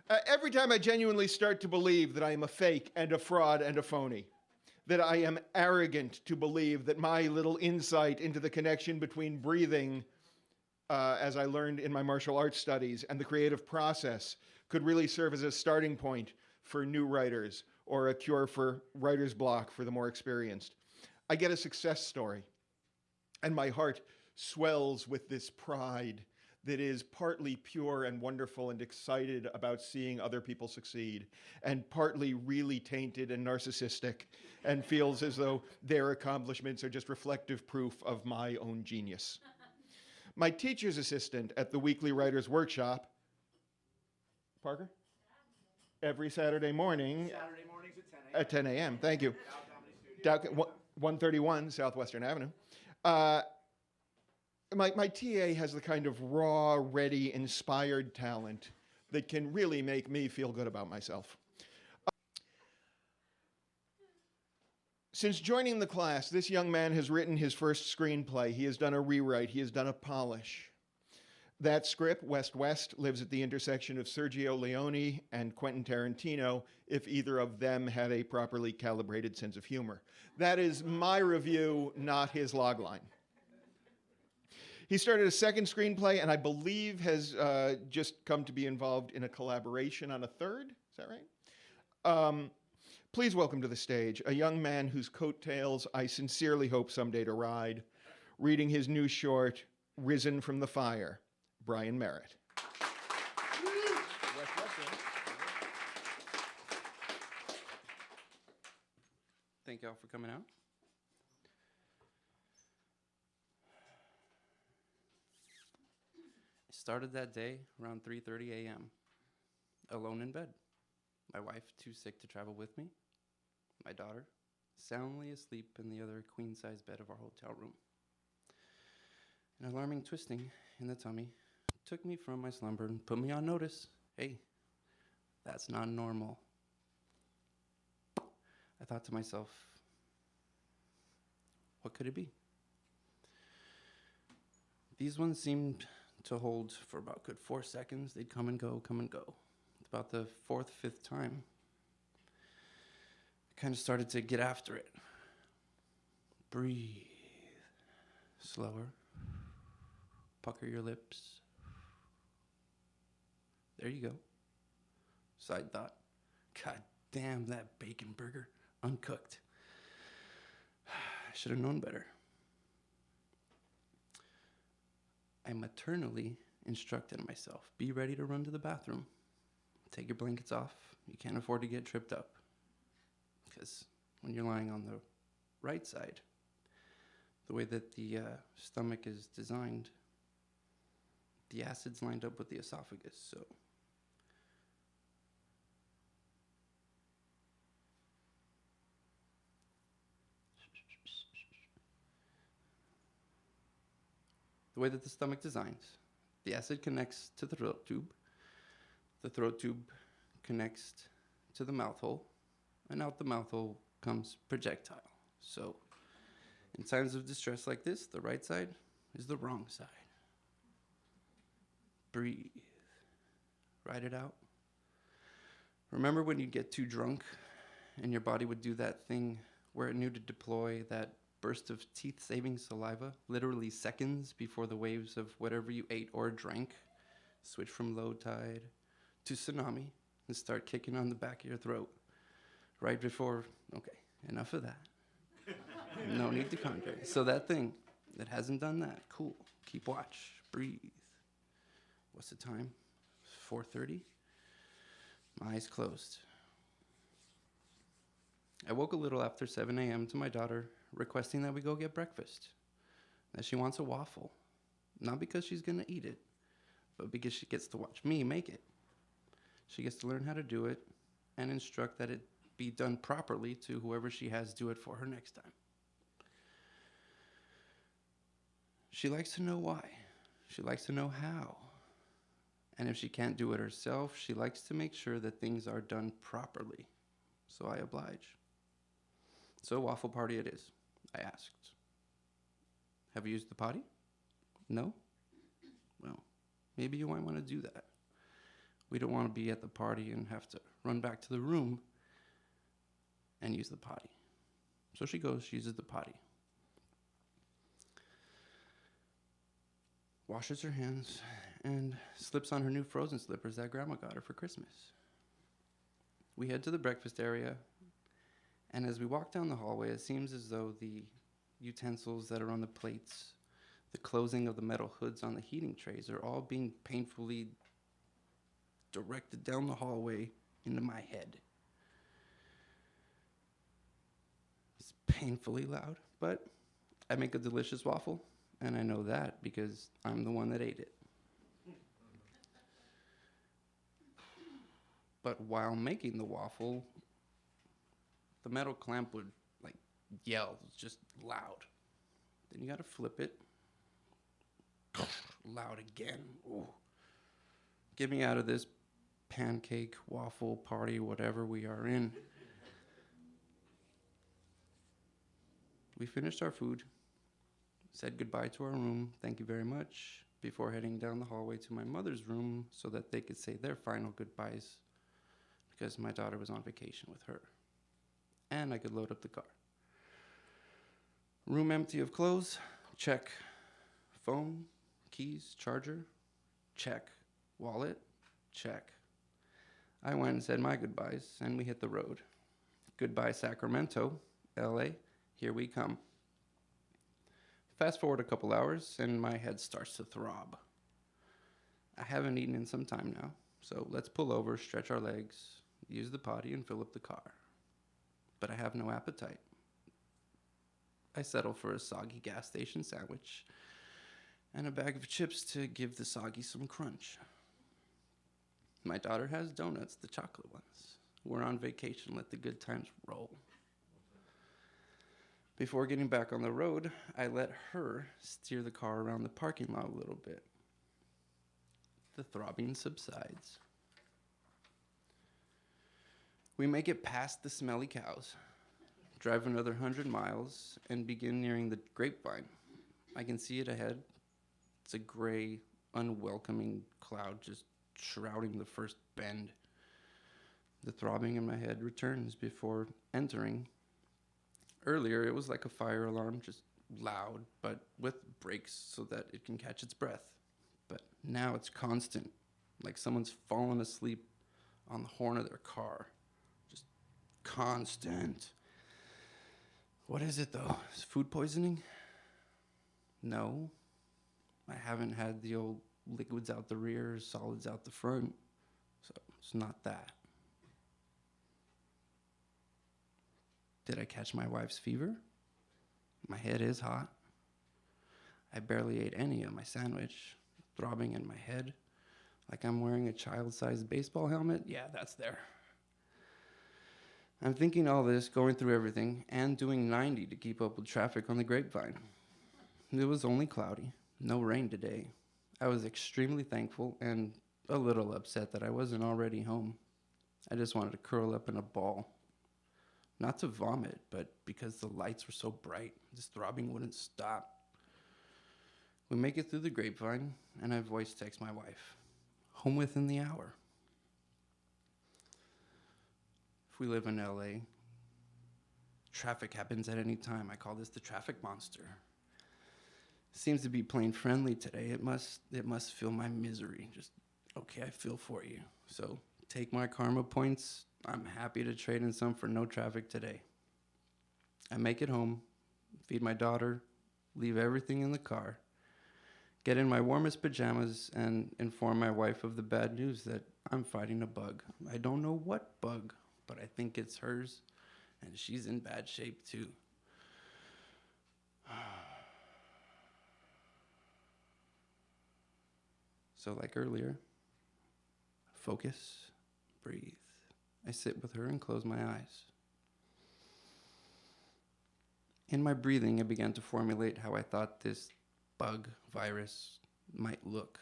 Every time I genuinely start to believe that I am a fake and a fraud and a phony, that I am arrogant to believe that my little insight into the connection between breathing, as I learned in my martial arts studies, and the creative process could really serve as a starting point for new writers or a cure for writer's block for the more experienced. I get a success story, and my heart swells with this pride that is partly pure and wonderful and excited about seeing other people succeed, and partly really tainted and narcissistic and feels as though their accomplishments are just reflective proof of my own genius. My teacher's assistant at the weekly writers' workshop, Parker? Every Saturday morning. Saturday mornings at 10 a.m. At 10 a.m. Thank you. Dow Comedy Studio. 131 Southwestern Avenue. My TA has the kind of raw, ready, inspired talent that can really make me feel good about myself. Since joining the class, this young man has written his first screenplay. He has done a rewrite. He has done a polish. That script, West West, lives at the intersection of Sergio Leone and Quentin Tarantino, if either of them had a properly calibrated sense of humor. That is my review, not his logline. He started a second screenplay and I believe has just come to be involved in a collaboration on a third. Is that right? Please welcome to the stage a young man whose coattails I sincerely hope someday to ride, reading his new short, Risen from the Fire, Brian Merritt. Thank y'all for coming out. I started that day around 3:30 a.m., alone in bed. My wife too sick to travel with me. My daughter soundly asleep in the other queen-size bed of our hotel room. An alarming twisting in the tummy took me from my slumber and put me on notice. Hey, that's not normal. I thought to myself, what could it be? These ones seemed to hold for about good 4 seconds. They'd come and go, come and go. About the fourth, fifth time, I kind of started to get after it. Breathe. Slower. Pucker your lips. There you go. Side thought. God damn, that bacon burger. Uncooked. I should have known better. I maternally instructed myself. Be ready to run to the bathroom. Take your blankets off. You can't afford to get tripped up. Because when you're lying on the right side, the way that the stomach is designed, the acid's lined up with the esophagus, so the way that the stomach designs, the acid connects to the throat tube. The throat tube connects to the mouth hole, and out the mouth hole comes projectile. So, in times of distress like this, the right side is the wrong side. Breathe. Ride it out. Remember when you'd get too drunk and your body would do that thing where it knew to deploy that burst of teeth-saving saliva, literally seconds before the waves of whatever you ate or drank switch from low tide to tsunami and start kicking on the back of your throat right before, okay, enough of that. No need to conjure. So that thing that hasn't done that, cool, keep watch, breathe. What's the time? 4:30? My eyes closed. I woke a little after 7 a.m. to my daughter requesting that we go get breakfast, that she wants a waffle, not because she's gonna eat it, but because she gets to watch me make it. She gets to learn how to do it and instruct that it be done properly to whoever she has do it for her next time. She likes to know why. She likes to know how. And if she can't do it herself, she likes to make sure that things are done properly. So I oblige. So waffle party it is, I asked. Have you used the potty? No? Well, maybe you might want to do that. We don't want to be at the party and have to run back to the room and use the potty. So she goes, she uses the potty. Washes her hands and slips on her new frozen slippers that Grandma got her for Christmas. We head to the breakfast area, and as we walk down the hallway, it seems as though the utensils that are on the plates, the closing of the metal hoods on the heating trays are all being painfully directed down the hallway into my head. It's painfully loud, but I make a delicious waffle, and I know that because I'm the one that ate it. But while making the waffle, the metal clamp would like yell, it's just loud. Then you gotta flip it. Loud again. Ooh. Get me out of this pancake, waffle party, whatever we are in. We finished our food, said goodbye to our room, thank you very much, before heading down the hallway to my mother's room so that they could say their final goodbyes because my daughter was on vacation with her. And I could load up the car. Room empty of clothes, check. Phone, keys, charger, check. Wallet, check. I went and said my goodbyes, and we hit the road. Goodbye, Sacramento, LA, here we come. Fast forward a couple hours, and my head starts to throb. I haven't eaten in some time now, so let's pull over, stretch our legs, use the potty, and fill up the car. But I have no appetite. I settle for a soggy gas station sandwich and a bag of chips to give the soggy some crunch. My daughter has donuts, the chocolate ones. We're on vacation, let the good times roll. Before getting back on the road, I let her steer the car around the parking lot a little bit. The throbbing subsides. We make it past the smelly cows, drive another 100 miles, and begin nearing the grapevine. I can see it ahead. It's a gray, unwelcoming cloud just shrouding the first bend. The throbbing in my head returns before entering. Earlier, it was like a fire alarm, just loud, but with brakes so that it can catch its breath. But now it's constant, like someone's fallen asleep on the horn of their car. Just constant. What is it, though? Is food poisoning? No. I haven't had the old liquids out the rear, solids out the front, so it's not that. Did I catch my wife's fever? My head is hot. I barely ate any of my sandwich, throbbing in my head like I'm wearing a child-sized baseball helmet. Yeah, that's there. I'm thinking all this, going through everything, and doing 90 to keep up with traffic on the grapevine. It was only cloudy, no rain today. I was extremely thankful and a little upset that I wasn't already home. I just wanted to curl up in a ball. Not to vomit, but because the lights were so bright, this throbbing wouldn't stop. We make it through the grapevine, and I voice text my wife. Home within the hour. If we live in LA, traffic happens at any time. I call this the traffic monster. Seems to be plain friendly today. It must feel my misery. Just, okay, I feel for you. So take my karma points. I'm happy to trade in some for no traffic today. I make it home, feed my daughter, leave everything in the car, get in my warmest pajamas, and inform my wife of the bad news that I'm fighting a bug. I don't know what bug, but I think it's hers, and she's in bad shape too. So like earlier, focus, breathe. I sit with her and close my eyes. In my breathing, I began to formulate how I thought this bug virus might look.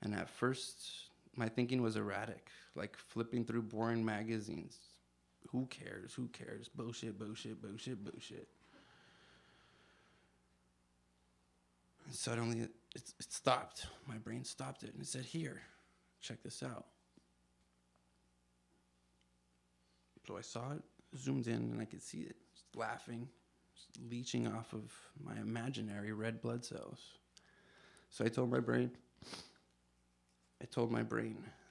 And at first, my thinking was erratic, like flipping through boring magazines. Who cares? Who cares? Bullshit, bullshit, bullshit, bullshit. And suddenly, it stopped. My brain stopped it, and it said, here. check this out. So I saw it, zoomed in, and I could see it just laughing, just leeching off of my imaginary red blood cells. So I told my brain,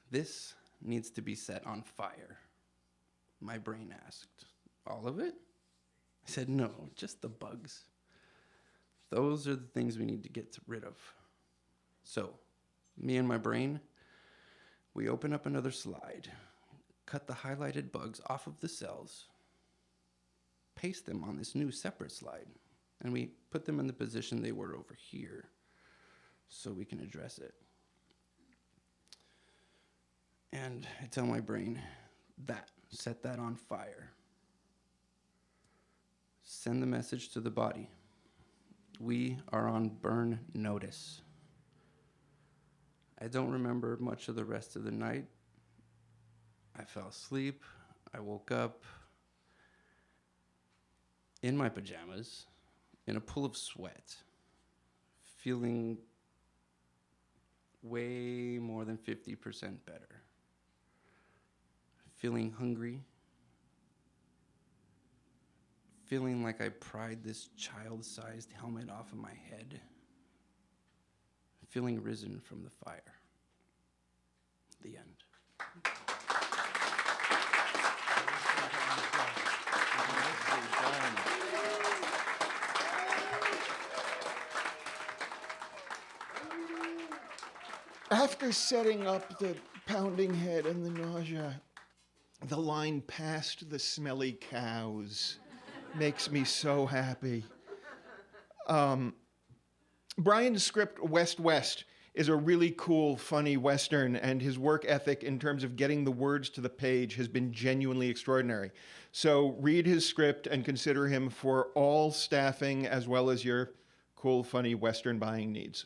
this needs to be set on fire. My brain asked, all of it? I said, no, just the bugs. Those are the things we need to get rid of. So, me and my brain, we open up another slide, cut the highlighted bugs off of the cells, paste them on this new separate slide, and we put them in the position they were over here so we can address it. And I tell my brain, set that on fire. Send the message to the body. We are on burn notice. I don't remember much of the rest of the night. I fell asleep. I woke up in my pajamas, in a pool of sweat, feeling way more than 50% better. Feeling hungry. Feeling like I pried this child-sized helmet off of my head. Feeling risen from the fire. The end. After setting up the pounding head and the nausea, the line "past the smelly cows" makes me so happy. Brian's script, West West, is a really cool, funny Western, and his work ethic in terms of getting the words to the page has been genuinely extraordinary. So read his script and consider him for all staffing as well as your cool, funny Western buying needs.